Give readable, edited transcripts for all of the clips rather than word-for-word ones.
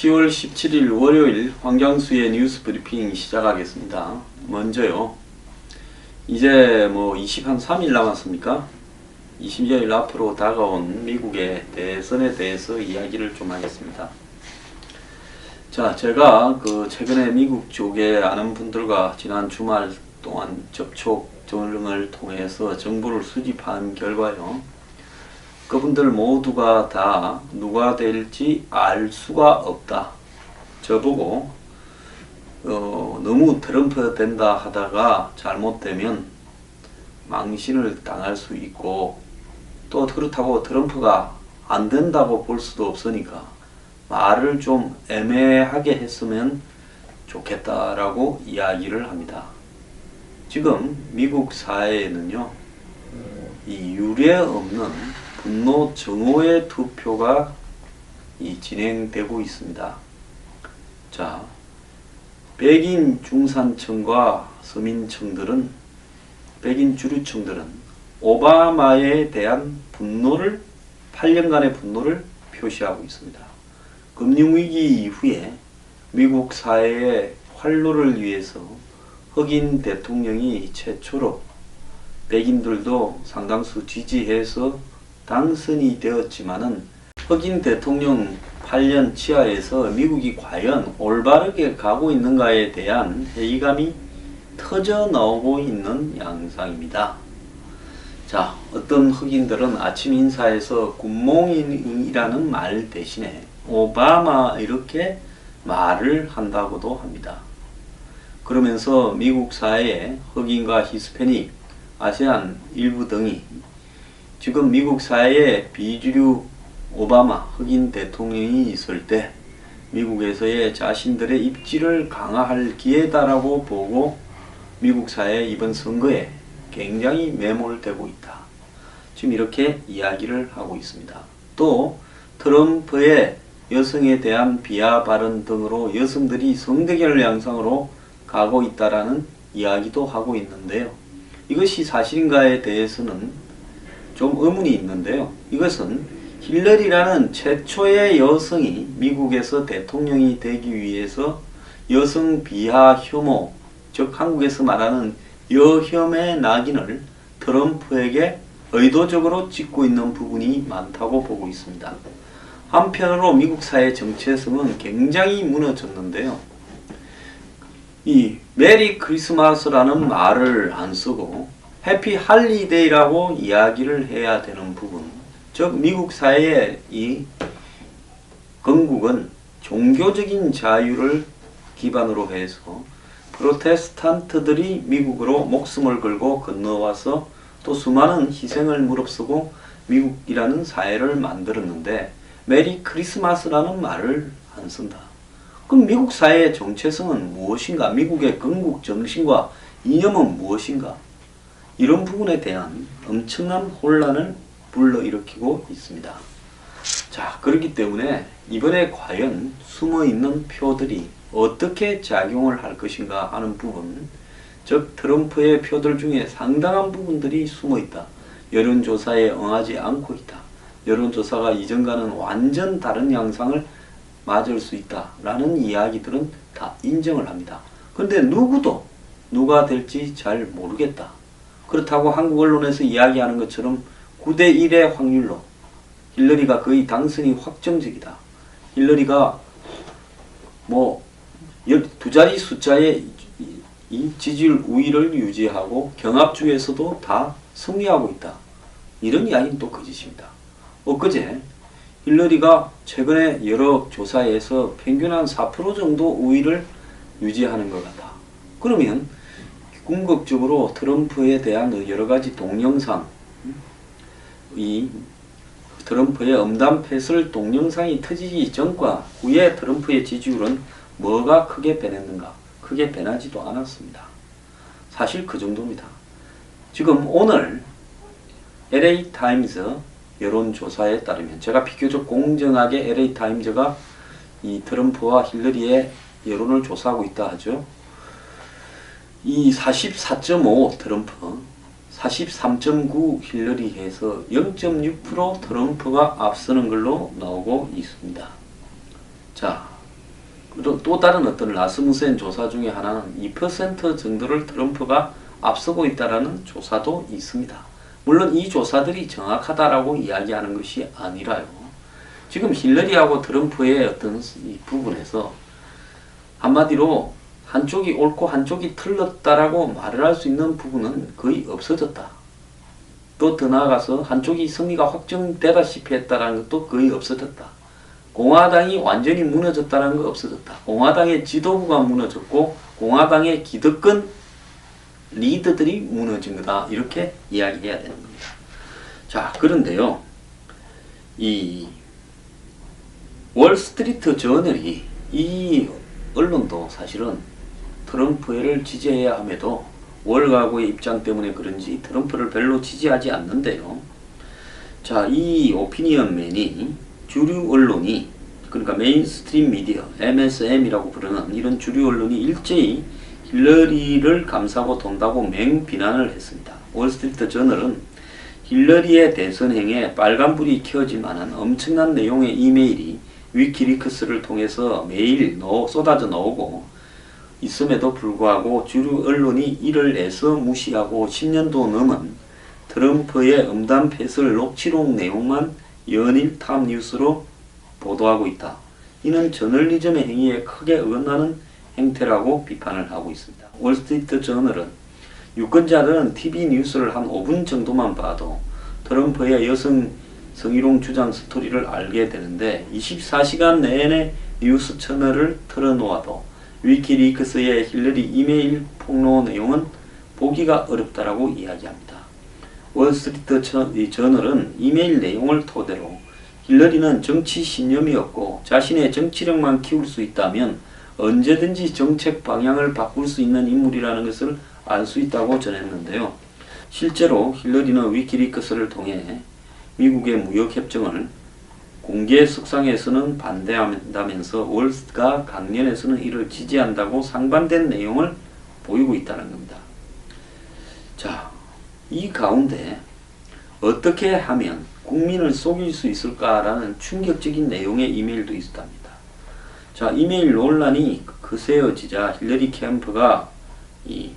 10월 17일 월요일 황경수의 뉴스 브리핑 시작하겠습니다. 먼저요. 이제 23일 남았습니까? 20여일 앞으로 다가온 미국의 대선에 대해서 이야기를 좀 하겠습니다. 자, 제가 최근에 미국 쪽에 아는 분들과 지난 주말 동안 접촉 등을 통해서 정보를 수집한 결과요. 그분들 모두가 다 누가 될지 알 수가 없다. 저보고 너무 트럼프 된다 하다가 잘못되면 망신을 당할 수 있고, 또 그렇다고 트럼프가 안 된다고 볼 수도 없으니까 말을 좀 애매하게 했으면 좋겠다라고 이야기를 합니다. 지금 미국 사회에는요, 이 유례 없는 분노 증오의 투표가 진행되고 있습니다. 자, 백인 중산층과 서민층들은, 백인 주류층들은 오바마에 대한 분노를, 8년간의 분노를 표시하고 있습니다. 금융위기 이후에 미국 사회의 활로를 위해서 흑인 대통령이 최초로 백인들도 상당수 지지해서 당선이 되었지만은, 흑인 대통령 8년 치하에서 미국이 과연 올바르게 가고 있는가에 대한 회의감이 터져 나오고 있는 양상입니다. 자, 어떤 흑인들은 아침 인사에서 굿모닝이라는 말 대신에 오바마 이렇게 말을 한다고도 합니다. 그러면서 미국 사회의 흑인과 히스패닉, 아세안 일부 등이 지금 미국 사회에 비주류 오바마 흑인 대통령이 있을 때 미국에서의 자신들의 입지를 강화할 기회다라고 보고 미국 사회의 이번 선거에 굉장히 매몰되고 있다. 지금 이렇게 이야기를 하고 있습니다. 또 트럼프의 여성에 대한 비하 발언 등으로 여성들이 성대결 양상으로 가고 있다라는 이야기도 하고 있는데요. 이것이 사실인가에 대해서는 좀 의문이 있는데요. 이것은 힐러리라는 최초의 여성이 미국에서 대통령이 되기 위해서 여성 비하 혐오, 즉 한국에서 말하는 여혐의 낙인을 트럼프에게 의도적으로 찍고 있는 부분이 많다고 보고 있습니다. 한편으로 미국 사회 정체성은 굉장히 무너졌는데요. 이 메리 크리스마스라는 말을 안 쓰고 해피 할리데이라고 이야기를 해야 되는 부분, 즉 미국 사회의 이 건국은 종교적인 자유를 기반으로 해서 프로테스탄트들이 미국으로 목숨을 걸고 건너와서 또 수많은 희생을 무릅쓰고 미국이라는 사회를 만들었는데 메리 크리스마스라는 말을 안 쓴다. 그럼 미국 사회의 정체성은 무엇인가? 미국의 건국 정신과 이념은 무엇인가? 이런 부분에 대한 엄청난 혼란을 불러일으키고 있습니다. 자, 그렇기 때문에 이번에 과연 숨어있는 표들이 어떻게 작용을 할 것인가 하는 부분, 즉 트럼프의 표들 중에 상당한 부분들이 숨어있다. 여론조사에 응하지 않고 있다. 여론조사가 이전과는 완전 다른 양상을 맞을 수 있다라는 이야기들은 다 인정을 합니다. 그런데 누구도 누가 될지 잘 모르겠다. 그렇다고 한국 언론에서 이야기하는 것처럼 9대 1의 확률로 힐러리가 거의 당선이 확정적이다. 힐러리가 두 자리 숫자의 이 지지율 우위를 유지하고 경합주에서도 다 승리하고 있다. 이런 이야기는 또 거짓입니다. 엊그제 힐러리가 최근에 여러 조사에서 평균 한 4% 정도 우위를 유지하는 것 같다. 그러면 궁극적으로 트럼프에 대한 여러 가지 동영상, 이 트럼프의 엄단 패설 동영상이 터지기 전과 후에 트럼프의 지지율은 뭐가 크게 변했는가? 크게 변하지도 않았습니다. 사실 그 정도입니다. 지금 오늘 LA타임즈 여론조사에 따르면, 제가 비교적 공정하게 LA타임즈가 이 트럼프와 힐러리의 여론을 조사하고 있다 하죠. 이 44.5 트럼프, 43.9 힐러리에서 0.6% 트럼프가 앞서는 걸로 나오고 있습니다. 자, 또 다른 어떤 라스무센 조사 중에 하나는 2% 정도를 트럼프가 앞서고 있다라는 조사도 있습니다. 물론 이 조사들이 정확하다라고 이야기하는 것이 아니라요. 지금 힐러리하고 트럼프의 어떤 이 부분에서 한마디로 한쪽이 옳고 한쪽이 틀렸다라고 말을 할 수 있는 부분은 거의 없어졌다. 또 더 나아가서 한쪽이 승리가 확정되다시피 했다라는 것도 거의 없어졌다. 공화당이 완전히 무너졌다는 거 없어졌다. 공화당의 지도부가 무너졌고 공화당의 기득권 리더들이 무너진 거다. 이렇게 이야기해야 되는 겁니다. 자, 그런데요. 이 월스트리트 저널이 이 언론도 사실은 트럼프를 지지해야 함에도 월가구의 입장 때문에 그런지 트럼프를 별로 지지하지 않는데요. 자, 이 오피니언맨이 주류 언론이 그러니까 메인스트림 미디어 MSM이라고 부르는 이런 주류 언론이 일제히 힐러리를 감싸고 돈다고 맹비난을 했습니다. 월스트리트 저널은 힐러리의 대선행에 빨간불이 켜지만한 엄청난 내용의 이메일이 위키리크스를 통해서 매일 쏟아져 나오고 있음에도 불구하고 주류 언론이 이를 애써 무시하고 10년도 넘은 트럼프의 음담 패설 녹취록 내용만 연일 탑뉴스로 보도하고 있다. 이는 저널리즘의 행위에 크게 어긋나는 행태라고 비판을 하고 있습니다. 월스트리트 저널은 유권자들은 TV 뉴스를 한 5분 정도만 봐도 트럼프의 여성 성희롱 주장 스토리를 알게 되는데 24시간 내내 뉴스 채널을 틀어놓아도 위키리크스의 힐러리 이메일 폭로 내용은 보기가 어렵다라고 이야기합니다. 월스트리트 저널은 이메일 내용을 토대로 힐러리는 정치 신념이 없고 자신의 정치력만 키울 수 있다면 언제든지 정책 방향을 바꿀 수 있는 인물이라는 것을 알 수 있다고 전했는데요. 실제로 힐러리는 위키리크스를 통해 미국의 무역협정을 공개 석상에서는 반대한다면서 월스트가 강연에서는 이를 지지한다고 상반된 내용을 보이고 있다는 겁니다. 자, 이 가운데 어떻게 하면 국민을 속일 수 있을까라는 충격적인 내용의 이메일도 있었답니다. 자, 이메일 논란이 거세어지자 힐러리 캠프가 이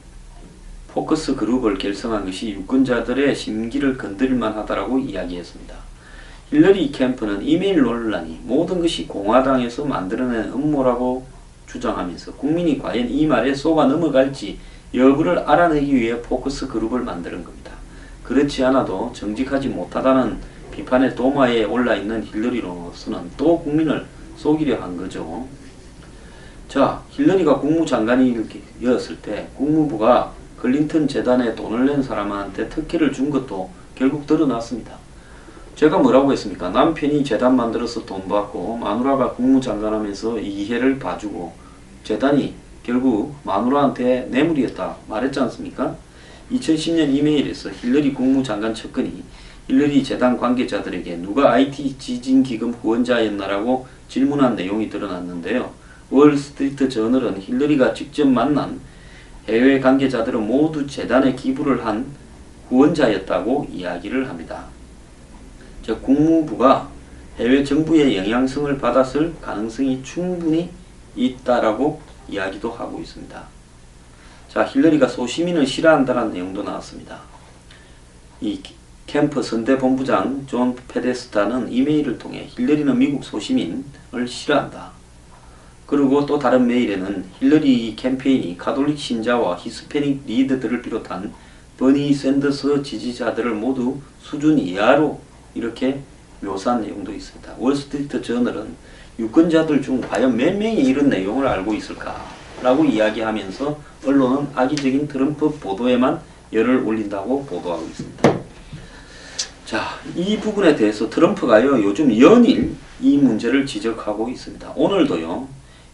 포커스 그룹을 결성한 것이 유권자들의 심기를 건드릴만 하다라고 이야기했습니다. 힐러리 캠프는 이메일 논란이 모든 것이 공화당에서 만들어낸 음모라고 주장하면서 국민이 과연 이 말에 속아 넘어갈지 여부를 알아내기 위해 포커스 그룹을 만드는 겁니다. 그렇지 않아도 정직하지 못하다는 비판의 도마에 올라있는 힐러리로서는 또 국민을 속이려 한 거죠. 자, 힐러리가 국무장관이었을 때 국무부가 클린턴 재단에 돈을 낸 사람한테 특혜를 준 것도 결국 드러났습니다. 제가 뭐라고 했습니까? 남편이 재단 만들어서 돈 받고 마누라가 국무장관 하면서 이해를 봐주고 재단이 결국 마누라한테 뇌물이었다 말했지 않습니까? 2010년 이메일에서 힐러리 국무장관 측근이 힐러리 재단 관계자들에게 누가 IT 지진기금 후원자였나라고 질문한 내용이 드러났는데요. 월스트리트 저널은 힐러리가 직접 만난 해외 관계자들은 모두 재단에 기부를 한 후원자였다고 이야기를 합니다. 즉 국무부가 해외 정부의 영향성을 받았을 가능성이 충분히 있다라고 이야기도 하고 있습니다. 자, 힐러리가 소시민을 싫어한다는 내용도 나왔습니다. 이 캠프 선대본부장 존 페데스타는 이메일을 통해 힐러리는 미국 소시민을 싫어한다. 그리고 또 다른 메일에는 힐러리 캠페인이 가톨릭 신자와 히스패닉 리더들을 비롯한 버니 샌더스 지지자들을 모두 수준 이하로 이렇게 묘사한 내용도 있습니다. 월스트리트 저널은 유권자들 중 과연 몇 명이 이런 내용을 알고 있을까라고 이야기하면서 언론은 악의적인 트럼프 보도에만 열을 올린다고 보도하고 있습니다. 자, 이 부분에 대해서 트럼프가요 요즘 연일 이 문제를 지적하고 있습니다. 오늘도요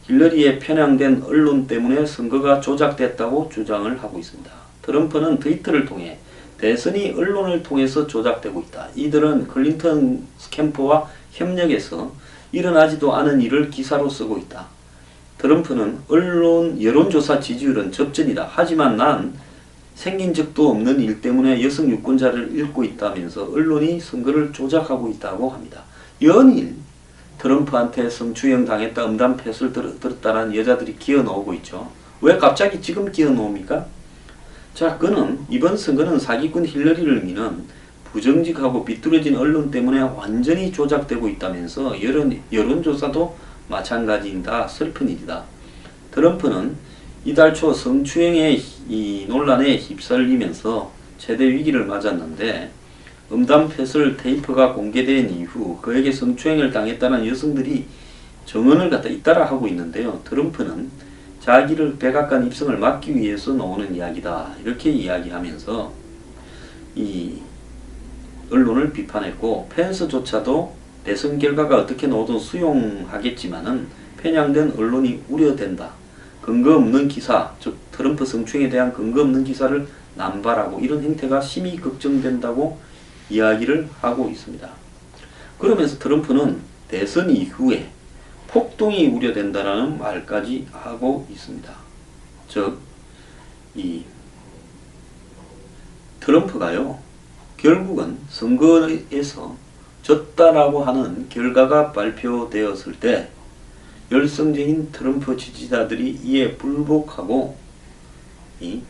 힐러리에 편향된 언론 때문에 선거가 조작됐다고 주장을 하고 있습니다. 트럼프는 트위터를 통해 대선이 언론을 통해서 조작되고 있다. 이들은 클린턴 캠프와 협력해서 일어나지도 않은 일을 기사로 쓰고 있다. 트럼프는 언론 여론조사 지지율은 접전이다. 하지만 난 생긴 적도 없는 일 때문에 여성 유권자를 잃고 있다면서 언론이 선거를 조작하고 있다고 합니다. 연일 트럼프한테 성추행 당했다, 음담 패스를 들었다는 여자들이 기어 나오고 있죠. 왜 갑자기 지금 기어 나옵니까? 자, 그는 이번 선거는 사기꾼 힐러리를 미는 부정직하고 비뚤어진 언론 때문에 완전히 조작되고 있다면서 여론조사도 마찬가지이다. 슬픈 일이다. 트럼프는 이달 초 성추행의 이 논란에 휩쓸리면서 최대 위기를 맞았는데 음담 패슬 테이프가 공개된 이후 그에게 성추행을 당했다는 여성들이 정언을 갖다 잇따라 하고 있는데요. 트럼프는 자기를 백악관 입성을 막기 위해서 나오는 이야기다. 이렇게 이야기하면서 이 언론을 비판했고 펜스조차도 대선 결과가 어떻게 나오든 수용하겠지만은 편향된 언론이 우려된다. 근거 없는 기사, 즉 트럼프 성추행에 대한 근거 없는 기사를 남발하고 이런 행태가 심히 걱정된다고 이야기를 하고 있습니다. 그러면서 트럼프는 대선 이후에 폭동이 우려된다라는 말까지 하고 있습니다. 즉, 이 트럼프가요, 결국은 선거에서 졌다라고 하는 결과가 발표되었을 때 열성적인 트럼프 지지자들이 이에 불복하고 이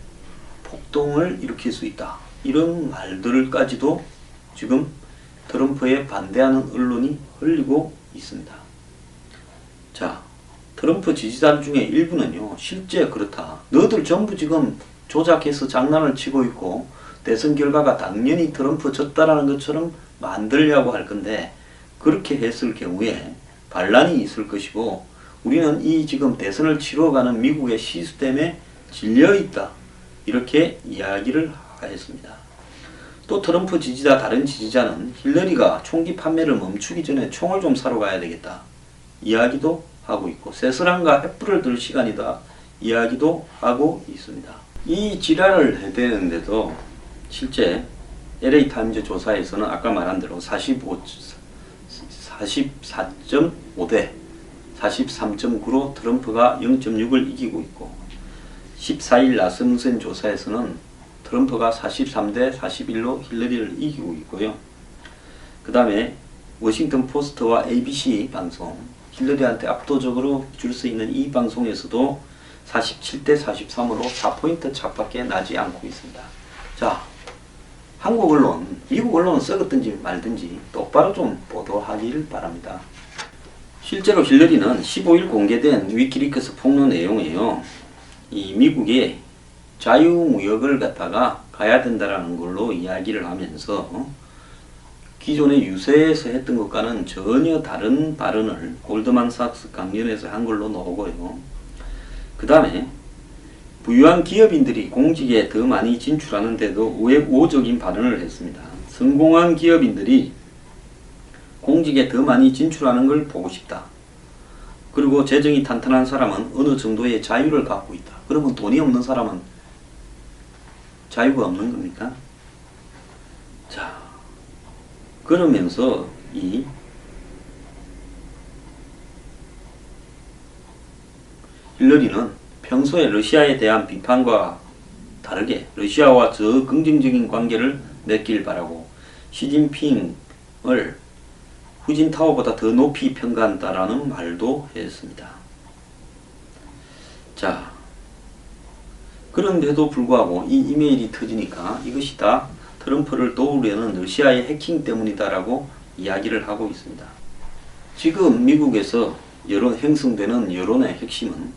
폭동을 일으킬 수 있다. 이런 말들까지도 지금 트럼프에 반대하는 언론이 흘리고 있습니다. 자, 트럼프 지지자들 중에 일부는요, 실제 그렇다. 너들 전부 지금 조작해서 장난을 치고 있고 대선 결과가 당연히 트럼프 졌다라는 것처럼 만들려고 할 건데 그렇게 했을 경우에 반란이 있을 것이고 우리는 이 지금 대선을 치러가는 미국의 시스템에 질려있다. 이렇게 이야기를 하였습니다. 또 트럼프 지지자 다른 지지자는 힐러리가 총기 판매를 멈추기 전에 총을 좀 사러 가야 되겠다. 이야기도 하고 있고 세스랑과 횃불을 들 시간이다. 이야기도 하고 있습니다. 이 지랄을 해대는데도 실제 LA타임즈 조사에서는 아까 말한 대로 44.5대 43.9로 트럼프가 0.6을 이기고 있고 14일 나섬센 조사에서는 트럼프가 43대 41로 힐러리를 이기고 있고요. 그 다음에 워싱턴 포스트와 ABC 방송, 힐러리한테 압도적으로 줄 수 있는 이 방송에서도 47대 43으로 4포인트 차밖에 나지 않고 있습니다. 자, 한국 언론, 미국 언론은 썩었든지 말든지 똑바로 좀 보도하길 바랍니다. 실제로 힐러리는 15일 공개된 위키리크스 폭로 내용에요. 이 미국의 자유무역을 갖다가 가야 된다라는 걸로 이야기를 하면서 기존의 유세에서 했던 것과는 전혀 다른 발언을 골드만삭스 강연에서 한 걸로 나오고요. 그 다음에 부유한 기업인들이 공직에 더 많이 진출하는데도 우호적인 발언을 했습니다. 성공한 기업인들이 공직에 더 많이 진출하는 걸 보고 싶다. 그리고 재정이 탄탄한 사람은 어느 정도의 자유를 갖고 있다. 그러면 돈이 없는 사람은 자유가 없는 겁니까? 자, 그러면서 이 힐러리는 평소에 러시아에 대한 비판과 다르게 러시아와 저 긍정적인 관계를 맺길 바라고 시진핑을 후진타오보다 더 높이 평가한다라는 말도 했습니다. 자, 그런데도 불구하고 이 이메일이 터지니까 이것이 다 트럼프를 도우려는 러시아의 해킹 때문이다라고 이야기를 하고 있습니다. 지금 미국에서 형성되는 여론의 핵심은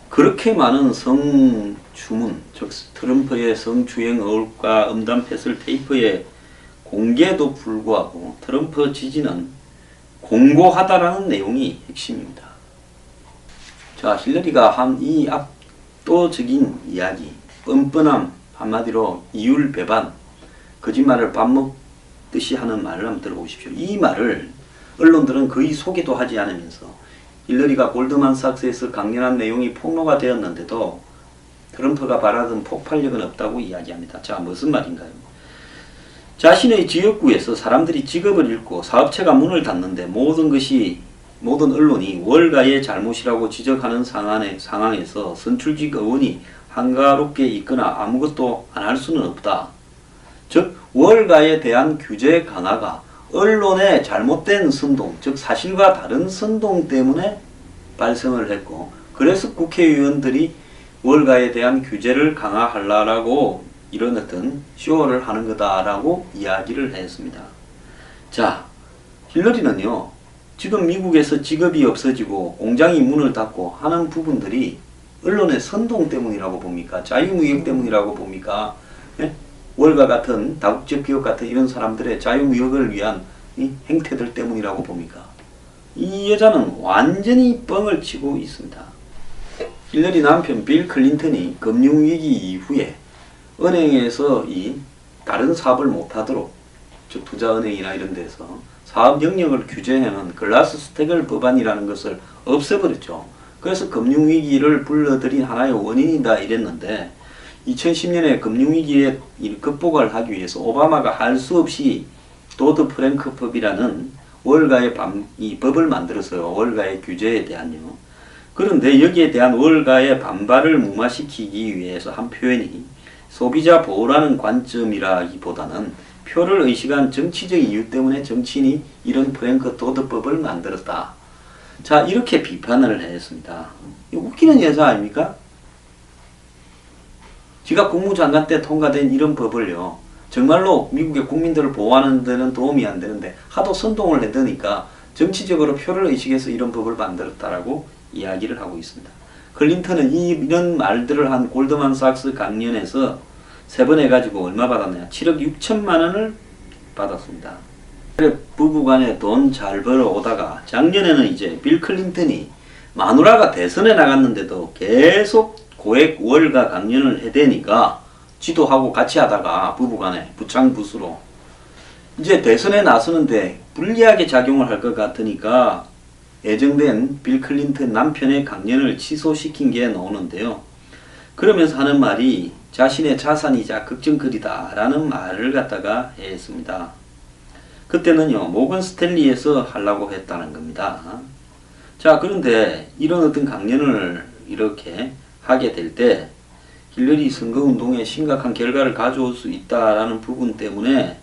그렇게 많은 성추문, 즉 트럼프의 성추행 의혹과 음담 패슬 테이프의 공개도 불구하고 트럼프 지지는 공고하다라는 내용이 핵심입니다. 자, 힐러리가 한 이 압도적인 이야기, 뻔뻔함, 한마디로 이율 배반, 거짓말을 밥 먹듯이 하는 말을 한번 들어보십시오. 이 말을 언론들은 거의 소개도 하지 않으면서 힐러리가 골드만삭스에서 강연한 내용이 폭로가 되었는데도 트럼프가 바라던 폭발력은 없다고 이야기합니다. 자, 무슨 말인가요? 자신의 지역구에서 사람들이 직업을 잃고 사업체가 문을 닫는데 모든 언론이 월가의 잘못이라고 지적하는 상황에서 선출직 의원이 한가롭게 있거나 아무것도 안 할 수는 없다. 즉 월가에 대한 규제 강화가 언론의 잘못된 선동, 즉 사실과 다른 선동 때문에 발생을 했고, 그래서 국회의원들이 월가에 대한 규제를 강화하려고 이런 어떤 쇼를 하는 거다라고 이야기를 했습니다. 자, 힐러리는요, 지금 미국에서 직업이 없어지고 공장이 문을 닫고 하는 부분들이 언론의 선동 때문이라고 봅니까? 자유무역 때문이라고 봅니까? 예? 월가 같은 다국적 기업 같은 이런 사람들의 자유무역을 위한 이 행태들 때문이라고 봅니까? 이 여자는 완전히 뻥을 치고 있습니다. 힐러리 남편 빌 클린턴이 금융위기 이후에 은행에서 이 다른 사업을 못하도록, 즉 투자은행이나 이런 데서 사업 영역을 규제하는 글라스 스테글 법안이라는 것을 없애버렸죠. 그래서 금융위기를 불러들인 하나의 원인이다 이랬는데, 2010년에 금융위기에 극복을 하기 위해서 오바마가 할 수 없이 도드 프랭크 법이라는 월가의 이 법을 만들었어요. 월가의 규제에 대한요. 그런데 여기에 대한 월가의 반발을 무마시키기 위해서 한 표현이 소비자 보호라는 관점이라기보다는 표를 의식한 정치적 이유 때문에 정치인이 이런 프랭크 도드법을 만들었다. 자, 이렇게 비판을 했습니다. 웃기는 여자 아닙니까? 지가 국무장관 때 통과된 이런 법을요, 정말로 미국의 국민들을 보호하는 데는 도움이 안 되는데 하도 선동을 해대니까 정치적으로 표를 의식해서 이런 법을 만들었다라고 이야기를 하고 있습니다. 클린턴은 이런 말들을 한 골드만삭스 강연에서 3번 해가지고 얼마 받았냐? 7억 6천만 원을 받았습니다. 부부간에 돈 잘 벌어오다가 작년에는 이제 빌 클린턴이 마누라가 대선에 나갔는데도 계속 고액 월가 강연을 해대니까 지도하고 같이 하다가 부부간에 부창부수로 이제 대선에 나서는데 불리하게 작용을 할 것 같으니까 예정된 빌 클린턴 남편의 강연을 취소시킨 게 나오는데요. 그러면서 하는 말이 자신의 자산이자 걱정거리다 라는 말을 갖다가 했습니다. 그때는요, 모건 스탠리에서 하려고 했다는 겁니다. 자, 그런데 이런 어떤 강연을 이렇게 하게 될 때 힐러리 선거운동에 심각한 결과를 가져올 수 있다라는 부분 때문에,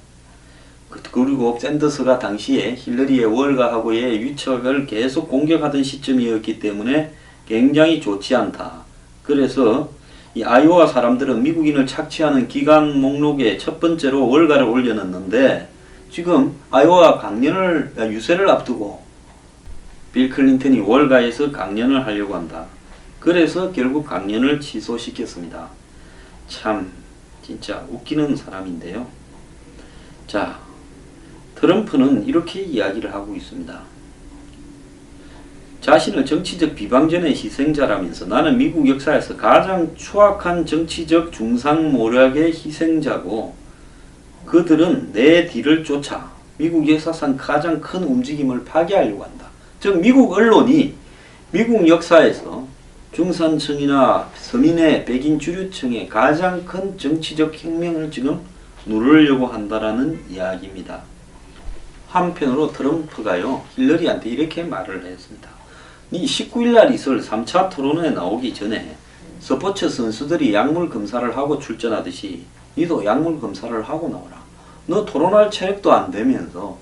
그리고 샌더스가 당시에 힐러리의 월가하고의 유착을 계속 공격하던 시점이었기 때문에 굉장히 좋지 않다. 그래서 이 아이오와 사람들은 미국인을 착취하는 기관 목록에 첫 번째로 월가를 올려놨는데, 지금 아이오와 강연을 유세를 앞두고 빌 클린턴이 월가에서 강연을 하려고 한다. 그래서 결국 강연을 취소시켰습니다. 참 진짜 웃기는 사람인데요. 자, 트럼프는 이렇게 이야기를 하고 있습니다. 자신을 정치적 비방전의 희생자라면서 나는 미국 역사에서 가장 추악한 정치적 중상모략의 희생자고, 그들은 내 뒤를 쫓아 미국 역사상 가장 큰 움직임을 파괴하려고 한다. 즉 미국 언론이 미국 역사에서 중산층이나 서민의 백인 주류층의 가장 큰 정치적 혁명을 지금 누르려고 한다라는 이야기입니다. 한편으로 트럼프가요, 힐러리한테 이렇게 말을 했습니다. 니 19일날 있을 3차 토론회에 나오기 전에 스포츠 선수들이 약물 검사를 하고 출전하듯이 니도 약물 검사를 하고 나오라. 너 토론할 체력도 안 되면서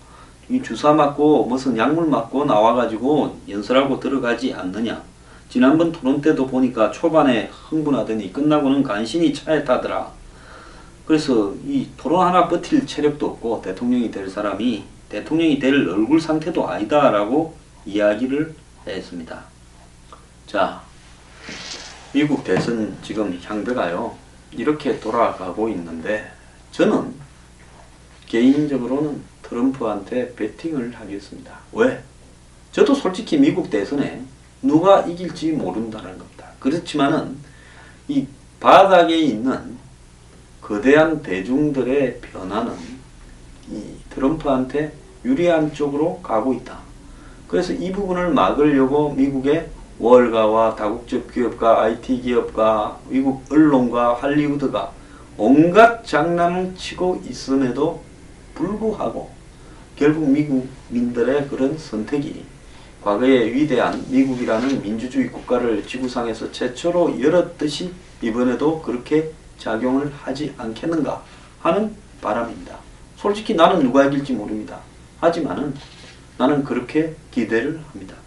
이 주사 맞고 무슨 약물 맞고 나와가지고 연설하고 들어가지 않느냐. 지난번 토론 때도 보니까 초반에 흥분하더니 끝나고는 간신히 차에 타더라. 그래서 이 토론 하나 버틸 체력도 없고 대통령이 될 사람이 대통령이 될 얼굴 상태도 아니다라고 이야기를 했습니다. 자, 미국 대선 지금 향배가요, 이렇게 돌아가고 있는데, 저는 개인적으로는 트럼프한테 배팅을 하겠습니다. 왜? 저도 솔직히 미국 대선에 누가 이길지 모른다는 겁니다. 그렇지만은 이 바닥에 있는 거대한 대중들의 변화는 이 트럼프한테 유리한 쪽으로 가고 있다. 그래서 이 부분을 막으려고 미국의 월가와 다국적 기업과 IT 기업과 미국 언론과 할리우드가 온갖 장난을 치고 있음에도 불구하고 결국 미국민들의 그런 선택이 과거의 위대한 미국이라는 민주주의 국가를 지구상에서 최초로 열었듯이 이번에도 그렇게 작용을 하지 않겠는가 하는 바람입니다. 솔직히 나는 누가 이길지 모릅니다. 하지만은 나는 그렇게 기대를 합니다.